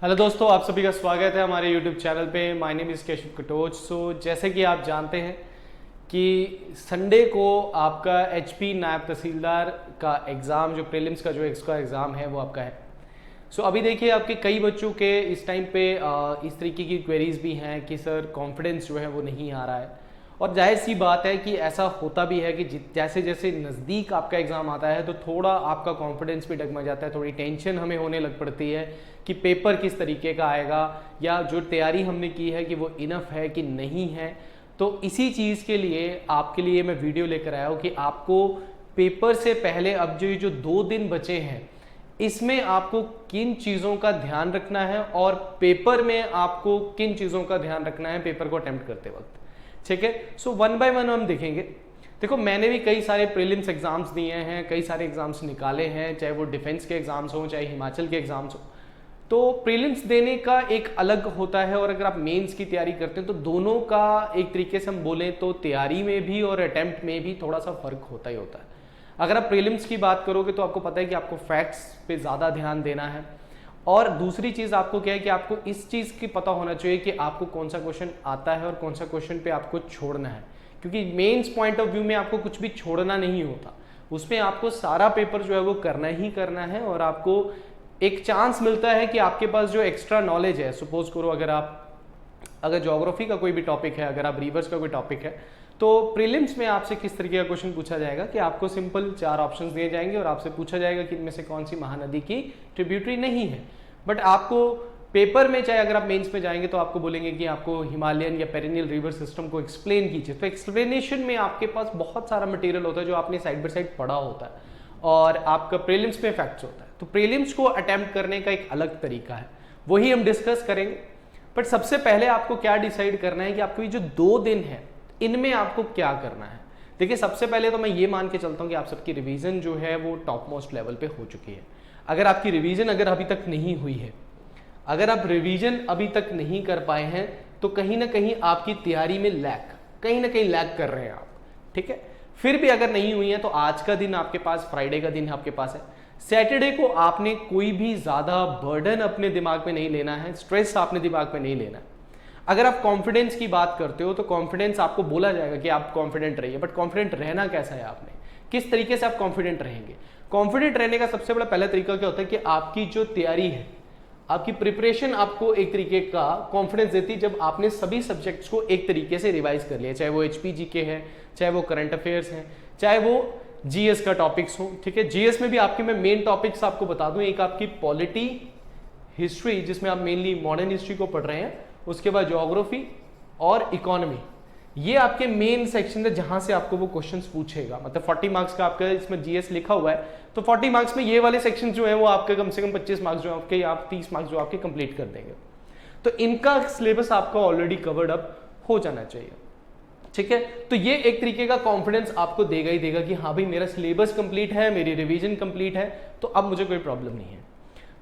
Hello दोस्तों, आप सभी का स्वागत है हमारे यूट्यूब चैनल पे। My name is Keshav Katoch. जैसे कि आप जानते हैं कि संडे को आपका एचपी नायब तहसीलदार का एग्ज़ाम, जो प्रीलिम्स का जो इसका एग्ज़ाम है वो आपका है। अभी देखिए, आपके कई बच्चों के इस टाइम पे इस तरीके की क्वेरीज भी हैं कि सर कॉन्फिडेंस जो है वो नहीं आ रहा है। और जाहिर सी बात है कि ऐसा होता भी है कि जैसे जैसे नज़दीक आपका एग्ज़ाम आता है तो थोड़ा आपका कॉन्फिडेंस भी डगमग जाता है, थोड़ी टेंशन हमें होने लग पड़ती है कि पेपर किस तरीके का आएगा या जो तैयारी हमने की है कि वो इनफ है कि नहीं है। तो इसी चीज़ के लिए आपके लिए मैं वीडियो लेकर आया हूँ कि आपको पेपर से पहले अब जो 2 दिन बचे हैं इसमें आपको किन चीज़ों का ध्यान रखना है और पेपर में आपको किन चीज़ों का ध्यान रखना है पेपर को अटेम्प्ट करते वक्त। ठीक है, वन बाय वन हम देखेंगे। देखो, मैंने भी कई सारे प्रीलिम्स एग्जाम्स दिए हैं, कई सारे एग्जाम्स निकाले हैं, चाहे वो डिफेंस के एग्जाम्स हों चाहे हिमाचल के एग्जाम्स हों। तो प्रीलिम्स देने का एक अलग होता है और अगर आप मेंस की तैयारी करते हैं तो दोनों का एक तरीके से हम बोलें तो तैयारी में भी और अटेम्प्ट में भी थोड़ा सा फर्क होता ही होता है। अगर आप प्रीलिम्स की बात करोगे तो आपको पता है कि आपको फैक्ट्स पे ज़्यादा ध्यान देना है और दूसरी चीज़ आपको क्या है कि आपको इस चीज़ की पता होना चाहिए कि आपको कौन सा क्वेश्चन आता है और कौन सा क्वेश्चन पे आपको छोड़ना है, क्योंकि मेंस पॉइंट ऑफ व्यू में आपको कुछ भी छोड़ना नहीं होता। उसमें आपको सारा पेपर जो है वो करना ही करना है और आपको एक चांस मिलता है कि आपके पास जो एक्स्ट्रा नॉलेज है, सपोज करो अगर ज्योग्राफी का कोई भी टॉपिक है, अगर आप रिवर्स का कोई टॉपिक है, तो प्रीलिम्स में आपसे किस तरीके का क्वेश्चन पूछा जाएगा कि आपको सिंपल 4 ऑप्शंस दिए जाएंगे और आपसे पूछा जाएगा कि इनमें से कौन सी महानदी की ट्रिब्यूटरी नहीं है। बट आपको पेपर में, चाहे अगर आप मेंस में जाएंगे तो आपको बोलेंगे कि आपको हिमालयन या पेरिनियल रिवर सिस्टम को एक्सप्लेन कीजिए। तो एक्सप्लेनेशन में आपके पास बहुत सारा मटेरियल होता है जो आपने साइड बाय साइड पढ़ा होता है और आपका प्रीलिम्स में फैक्ट्स होता है। तो प्रीलिम्स को अटेम्प्ट करने का एक अलग तरीका है, वही हम डिस्कस करेंगे। बट सबसे पहले आपको क्या डिसाइड करना है कि आपको ये जो 2 दिन है इनमें आपको क्या करना है। देखिए, सबसे पहले तो मैं ये मान के चलता हूँ कि आप सबकी रिवीजन जो है वो टॉप मोस्ट लेवल पे हो चुकी है। अगर आपकी रिवीजन अभी तक नहीं हुई है, अगर आप रिवीजन अभी तक नहीं कर पाए हैं तो कहीं ना कहीं आपकी तैयारी में कहीं ना कहीं लैग कर रहे हैं आप। ठीक है, फिर भी अगर नहीं हुई है तो आज का दिन आपके पास, फ्राइडे का दिन आपके पास है। सैटरडे को आपने कोई भी ज्यादा बर्डन अपने दिमाग में नहीं लेना है, स्ट्रेस आपने दिमाग में नहीं लेना है। अगर आप कॉन्फिडेंस की बात करते हो तो कॉन्फिडेंस आपको बोला जाएगा कि आप कॉन्फिडेंट रहिए, बट कॉन्फिडेंट रहना कैसा है, आपने किस तरीके से आप कॉन्फिडेंट रहेंगे। कॉन्फिडेंट रहने का सबसे बड़ा पहला तरीका क्या होता है कि आपकी जो तैयारी है, आपकी प्रिपरेशन आपको एक तरीके का कॉन्फिडेंस देती है जब आपने सभी सब्जेक्ट्स को एक तरीके से रिवाइज कर लिया, चाहे वो एचपीजी के हैं, चाहे वो करंट अफेयर्स हैं, चाहे वो जीएस का टॉपिक्स हो। ठीक है, जीएस में भी आपके मैं मेन टॉपिक्स आपको बता दूं, एक आपकी पॉलिटी, हिस्ट्री जिसमें आप मेनली मॉडर्न हिस्ट्री को पढ़ रहे हैं, उसके बाद ज्योग्राफी और इकोनॉमी, ये आपके मेन सेक्शन है जहां से आपको वो क्वेश्चंस पूछेगा। मतलब 40 मार्क्स का आपका इसमें जीएस लिखा हुआ है, तो 40 मार्क्स में ये वाले सेक्शन जो है वो आपके कम से कम 25 मार्क्स जो आपके, आप 30 मार्क्स जो आपके कंप्लीट कर देंगे। तो इनका सिलेबस आपका ऑलरेडी कवर्ड अप हो जाना चाहिए। ठीक है, तो ये एक तरीके का कॉन्फिडेंस आपको देगा ही देगा कि हाँ भाई, मेरा सिलेबस कंप्लीट है, मेरी रिवीजन कंप्लीट है, तो अब मुझे कोई प्रॉब्लम नहीं है।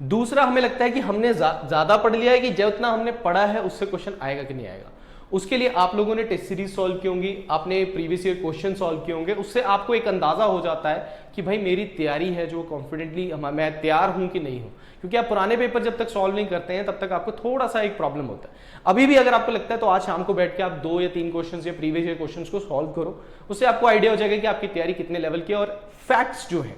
दूसरा, हमें लगता है कि हमने ज्यादा पढ़ लिया है, कि जितना हमने पढ़ा है उससे क्वेश्चन आएगा कि नहीं आएगा। उसके लिए आप लोगों ने टेस्ट सीरीज सॉल्व की होंगी, आपने प्रीवियस ईयर क्वेश्चन सॉल्व किए होंगे, उससे आपको एक अंदाजा हो जाता है कि भाई मेरी तैयारी है जो कॉन्फिडेंटली मैं तैयार हूं कि नहीं हूं। क्योंकि आप पुराने पेपर जब तक सॉल्व नहीं करते हैं तब तक आपको थोड़ा सा एक प्रॉब्लम होता है। अभी भी अगर आपको लगता है तो आज शाम को बैठ के आप 2 या 3 क्वेश्चन या प्रीवियस ईयर क्वेश्चन को सॉल्व करो, उससे आपको आइडिया हो जाएगा कि आपकी तैयारी कितने लेवल की है। और फैक्ट्स जो है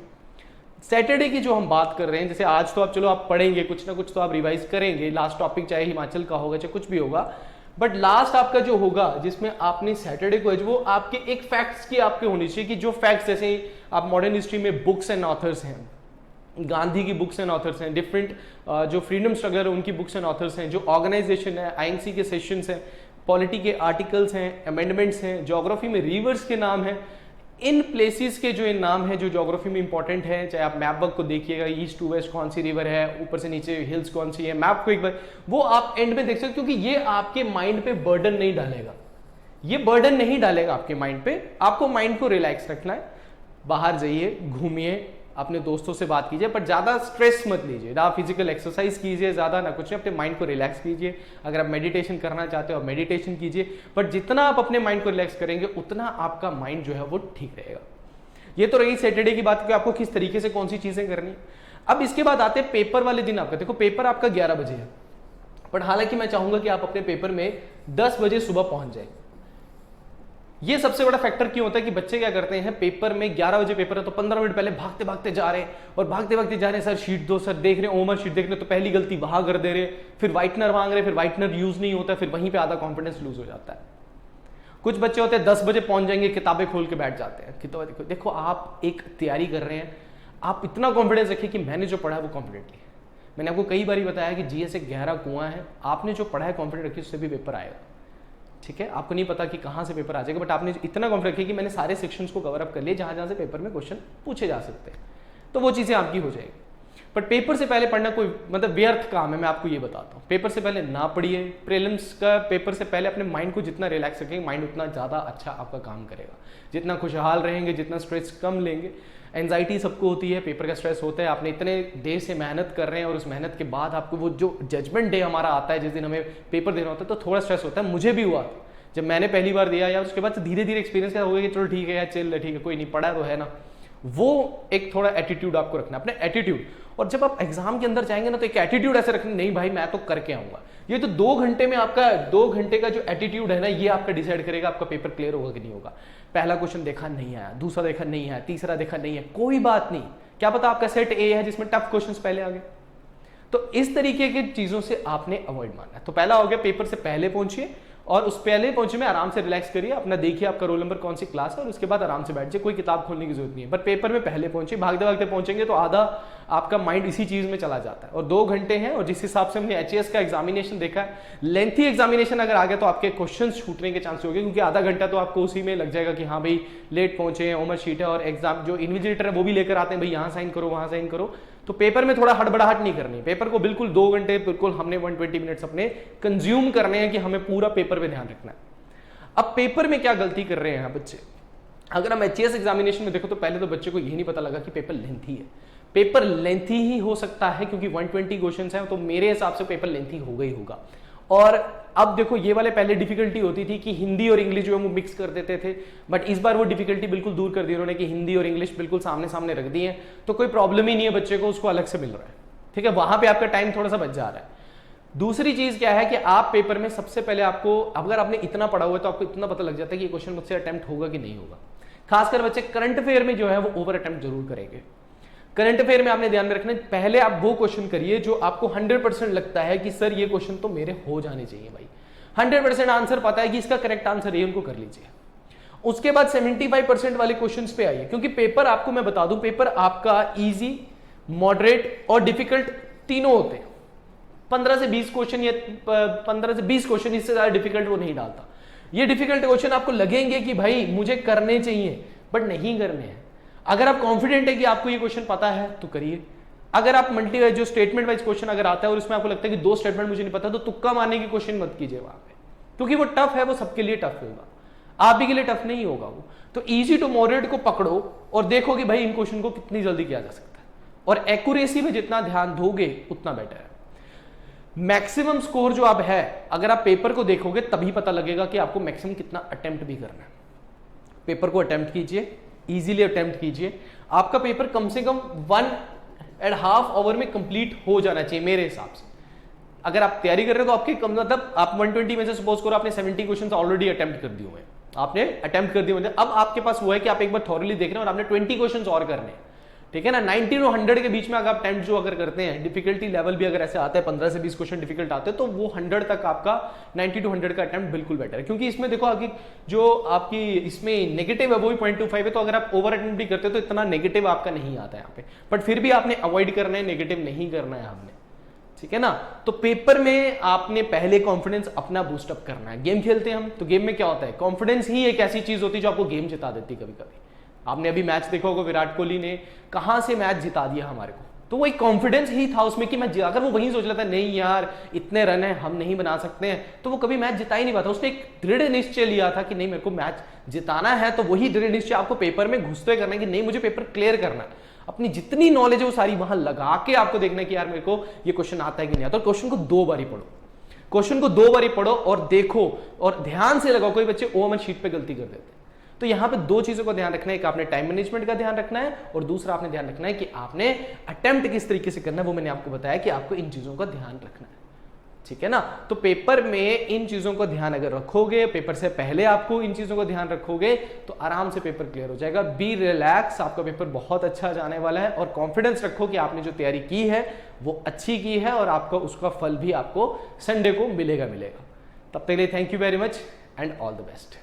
सैटरडे की जो हम बात कर रहे हैं, जैसे आज तो आप चलो आप पढ़ेंगे, कुछ ना कुछ तो आप रिवाइज करेंगे, लास्ट टॉपिक चाहे हिमाचल का होगा चाहे कुछ भी होगा, बट लास्ट आपका जो होगा जिसमें आपने सैटरडे को, वो आपके एक फैक्ट्स की आपके होनी चाहिए कि जो फैक्ट्स, जैसे आप मॉडर्न हिस्ट्री में बुक्स एंड ऑथर्स हैं, गांधी की बुक्स एंड ऑथर्स हैं, डिफरेंट जो फ्रीडम स्ट्रगलर है उनकी बुक्स एंड ऑथर्स हैं, जो ऑर्गेनाइजेशन है, आईएनसी के सेशंस हैं, पॉलिटी के आर्टिकल्स हैं, अमेंडमेंट्स हैं, ज्योग्राफी में रिवर्स के नाम हैं, इन प्लेसेस के जो नाम है जो ज्योग्राफी में इंपॉर्टेंट है। चाहे आप मैप वर्क को देखिएगा, ईस्ट टू वेस्ट कौन सी रिवर है, ऊपर से नीचे हिल्स कौन सी है, मैप को एक बार वो आप एंड में देख सकते हो, क्योंकि ये आपके माइंड पे बर्डन नहीं डालेगा, ये बर्डन नहीं डालेगा आपके माइंड पे। आपको माइंड को रिलैक्स रखना है, बाहर जाइए, घूमिए, अपने दोस्तों से बात कीजिए, पर ज्यादा स्ट्रेस मत लीजिए, ना फिजिकल एक्सरसाइज कीजिए ज्यादा, ना कुछ, अपने माइंड को रिलैक्स कीजिए। अगर आप मेडिटेशन करना चाहते हो मेडिटेशन कीजिए, बट जितना आप अपने माइंड को रिलैक्स करेंगे उतना आपका माइंड जो है वो ठीक रहेगा। ये तो रही सैटरडे की बात कि आपको किस तरीके से कौन सी चीजें करनी है। अब इसके बाद आते हैं पेपर वाले दिन। आपका देखो, पेपर आपका 11 बजे है, बट हालांकि मैं चाहूंगा कि आप अपने पेपर में 10 बजे सुबह पहुंच जाए। ये सबसे बड़ा फैक्टर क्यों होता है कि बच्चे क्या करते हैं, पेपर में 11 बजे पेपर है तो 15 मिनट पहले भागते भागते जा रहे हैं और भागते भागते जा रहे हैं, सर शीट दो, सर देख रहे हैं ओमर शीट देख रहे हैं, तो पहली गलती वहां कर दे रहे, फिर व्हाइटनर मांग रहे, फिर व्हाइटनर यूज नहीं होता, फिर वहीं पे आधा कॉन्फिडेंस लूज हो जाता है। कुछ बच्चे होते हैं 10 बजे पहुंच जाएंगे, किताबें खोल के बैठ जाते हैं। किताबें देखो, आप एक तैयारी कर रहे हैं, आप इतना कॉन्फिडेंस रखिए कि मैंने जो पढ़ा है वो कॉन्फिडेंटली है। मैंने आपको कई बार बताया कि जीएस एक गहरा कुआं है, आपने जो पढ़ा है कॉन्फिडेंट रखिए, उससे भी पेपर आएगा। ठीक है, आपको नहीं पता कि कहां से पेपर आ जाएगा, बट आपने इतना कॉन्फिडेंस रखिए कि मैंने सारे सेक्शंस को कवर अप कर लिए जहां जहां से पेपर में क्वेश्चन पूछे जा सकते हैं, तो वो चीजें आपकी हो जाएगी। बट पेपर से पहले पढ़ना कोई मतलब व्यर्थ काम है, मैं आपको ये बताता हूँ। पेपर से पहले ना पढ़िए। प्रीलिम्स का पेपर से पहले अपने माइंड को जितना रिलैक्स रखेंगे, माइंड उतना ज़्यादा अच्छा आपका काम करेगा। जितना खुशहाल रहेंगे, जितना स्ट्रेस कम लेंगे। एंजाइटी सबको होती है, पेपर का स्ट्रेस होता है, आपने इतने देर से मेहनत कर रहे हैं और उस मेहनत के बाद आपको वो जो जजमेंट डे हमारा आता है, जिस दिन हमें पेपर देना होता है, तो थोड़ा स्ट्रेस होता है। मुझे भी हुआ था जब मैंने पहली बार दिया, या उसके बाद धीरे धीरे एक्सपीरियंस क्या हो गया कि चलो ठीक है यार, चल ठीक है, कोई नहीं पढ़ा तो है ना। वो एक थोड़ा एटीट्यूड आपको रखना, अपने एटीट्यूड। और जब आप एग्जाम के अंदर जाएंगे ना, तो एक एटीट्यूड ऐसे रखना, नहीं भाई मैं तो करके आऊंगा। ये तो 2 घंटे में आपका 2 घंटे का जो एटीट्यूड है ना, ये आपका डिसाइड करेगा आपका पेपर क्लियर होगा कि नहीं होगा। पहला क्वेश्चन देखा नहीं आया, दूसरा देखा नहीं आया, तीसरा देखा नहीं है, कोई बात नहीं, क्या पता आपका सेट ए है जिसमें टफ क्वेश्चंस पहले आ गए। तो इस तरीके की चीजों से आपने अवॉइड मारना है। तो पहला हो गया, पेपर से पहले पहुंचिए, और उस पहले पहुंचे में आराम से रिलैक्स करिए, अपना देखिए आपका रोल नंबर कौन सी क्लास है, और उसके बाद आराम से बैठ जाइए, कोई किताब खोलने की जरूरत नहीं है। बट पेपर में पहले पहुंचे, भागते भागते पहुंचेंगे तो आधा आपका माइंड इसी चीज में चला जाता है। और 2 घंटे हैं, और जिस हिसाब से हमने एचएएस का एग्जामिनेशन देखा है, लेंथी एग्जामिनेशन अगर आ गया तो आपके क्वेश्चन छूटने के चांस हो गए, क्योंकि आधा घंटा तो आपको उसी में लग जाएगा कि हाँ भाई लेट पहुंचे हैं, ओमर शीट है, और एग्जाम जो इन्विजिलेटर है वो भी लेकर आते हैं, भाई यहाँ साइन करो वहां साइन करो। तो पेपर में थोड़ा हड़बड़ाहट नहीं करनी, पेपर को बिल्कुल 2 घंटे बिल्कुल हमने 120 मिनट्स अपने कंज्यूम करने हैं कि हमें पूरा पेपर पे ध्यान रखना है। अब पेपर में क्या गलती कर रहे हैं बच्चे, अगर हम एचएएस एग्जामिनेशन में देखो तो पहले तो बच्चे को यही नहीं पता लगा कि पेपर लेंथी है। पेपर लेंथी ही हो सकता है क्योंकि 120 क्वेश्चंस हैं, तो मेरे हिसाब से पेपर लेंथी होगा ही होगा। और अब देखो, ये वाले पहले डिफिकल्टी होती थी कि हिंदी और इंग्लिश जो है वो मिक्स कर देते थे, बट इस बार वो डिफिकल्टी बिल्कुल दूर कर दी उन्होंने कि हिंदी और इंग्लिश बिल्कुल सामने सामने रख दी है, तो कोई प्रॉब्लम ही नहीं है, बच्चे को उसको अलग से मिल रहा है। ठीक है, वहां पे आपका टाइम थोड़ा सा बच जा रहा है। दूसरी चीज क्या है कि आप पेपर में सबसे पहले आपको, अगर आपने इतना पढ़ा हुआ है तो आपको इतना पता लग जाता है कि ये क्वेश्चन मुझसे अटेम्प्ट होगा कि नहीं होगा। खासकर बच्चे करंट अफेयर में जो है वो ओवर अटेम्प्ट जरूर करेंगे। करंट अफेयर में आपने ध्यान में रखना, पहले आप वो क्वेश्चन करिए जो आपको 100% लगता है कि सर ये क्वेश्चन तो मेरे हो जाने चाहिए भाई, 100% आंसर पता है कि इसका करेक्ट आंसर है, उनको कर लीजिए। उसके बाद 75% वाले क्वेश्चंस पे आइए, क्योंकि पेपर आपको मैं बता दूं, पेपर आपका इजी, मॉडरेट और डिफिकल्ट तीनों होते हैं। 15 से 20 क्वेश्चन, या 15 से 20 क्वेश्चन, इससे ज्यादा डिफिकल्ट वो नहीं डालता। ये डिफिकल्ट क्वेश्चन आपको लगेंगे कि भाई मुझे करने चाहिए, बट नहीं करने हैं। अगर आप कॉन्फिडेंट है कि आपको ये क्वेश्चन पता है तो करिए। अगर आप मल्टी जो स्टेटमेंट वाइज क्वेश्चन अगर आता है और उसमें आपको लगता है कि 2 स्टेटमेंट मुझे नहीं पता, तो तुक्का मारने की क्वेश्चन मत कीजिए वहां पे, क्योंकि वो टफ है, वो सबके लिए टफ होगा, आप भी के लिए टफ नहीं होगा वो। तो इजी टू मॉडरेट को पकड़ो और देखो कि भाई इन क्वेश्चन को कितनी जल्दी किया जा सकता है, और एक्यूरेसी में जितना ध्यान दोगे उतना बेटर है। मैक्सिमम स्कोर जो आप है, अगर आप पेपर को देखोगे तभी पता लगेगा कि आपको मैक्सिमम कितना अटेम्प्ट भी करना है। पेपर को अटेम्प्ट कीजिए, इजीली अटेम्प्ट कीजिए। आपका पेपर कम से कम 1.5 आवर में कंप्लीट हो जाना चाहिए मेरे हिसाब से। अगर आप तैयारी कर रहे हो तो आपके कम, मतलब आप 120 में से सपोज करो आपने 70 क्वेश्चन ऑलरेडी अटेम्प्ट कर दिए हुए हैं, आपने अटेम्प्ट कर दिए हुए हैं। अब आपके पास वो है कि आप एक बार थॉरली देख रहे हैं और आपने 20 क्वेश्चन और करने हैं, ठीक है ना। 90 और 100 के बीच में अगर आप अटेम्प्ट जो अगर करते हैं, डिफिकल्टी लेवल भी अगर ऐसे आता है 15 से 20 क्वेश्चन डिफिकल्ट आते हैं, तो वो 100 तक आपका 90 to 100 का अटेम्प्ट बिल्कुल बेटर है। क्योंकि इसमें देखो आगे जो आपकी इसमें नेगेटिव है वो भी 0.25 है, तो अगर आप ओवर अटेम्प्ट भी करते हो तो इतना नेगेटिव आपका नहीं आता है यहाँ पे, बट फिर भी आपने अवॉइड करना है, नेगेटिव नहीं करना है आपने, ठीक है ना। तो पेपर में आपने पहले कॉन्फिडेंस अपना बूस्टअप करना है। गेम खेलते हैं हम, तो गेम में क्या होता है, कॉन्फिडेंस ही एक ऐसी चीज होती है जो आपको गेम जिता देती है। कभी कभी आपने अभी मैच देखा होगा, विराट कोहली ने कहां से मैच जिता दिया हमारे को, तो वो एक कॉन्फिडेंस ही था उसमें कि मैं, अगर वो वहीं सोच लेता नहीं यार इतने रन है हम नहीं बना सकते हैं, तो वो कभी मैच जिता ही नहीं पाता। उसने एक दृढ़ निश्चय लिया था कि नहीं मेरे को मैच जिताना है, तो वही दृढ़ निश्चय आपको पेपर में घुसते करना है कि नहीं मुझे पेपर क्लियर करना है। अपनी जितनी नॉलेज है वो सारी वहां लगा के आपको देखना है कि यार मेरे को ये क्वेश्चन आता है कि नहीं आता। तो क्वेश्चन को 2 बार पढ़ो, क्वेश्चन को 2 बार पढ़ो और देखो और ध्यान से लगाओ। कोई बच्चे ओएमएल शीट पे गलती कर देते हैं, तो यहां पे 2 चीजों का ध्यान रखना है, एक आपने टाइम मैनेजमेंट का ध्यान रखना है और दूसरा आपने ध्यान रखना है कि आपने अटेम्प्ट किस तरीके से करना है। वो मैंने आपको बताया कि आपको इन चीजों का ध्यान रखना है। ठीक है ना। तो पेपर में इन चीजों को ध्यान अगर रखोगे, पेपर से पहले आपको इन चीजों को ध्यान रखोगे तो आराम से पेपर क्लियर हो जाएगा। बी रिलैक्स, आपका पेपर बहुत अच्छा जाने वाला है और कॉन्फिडेंस रखो कि आपने जो तैयारी की है वो अच्छी की है और आपका उसका फल भी आपको संडे को मिलेगा। तब तक के लिए thank you very much and all the best.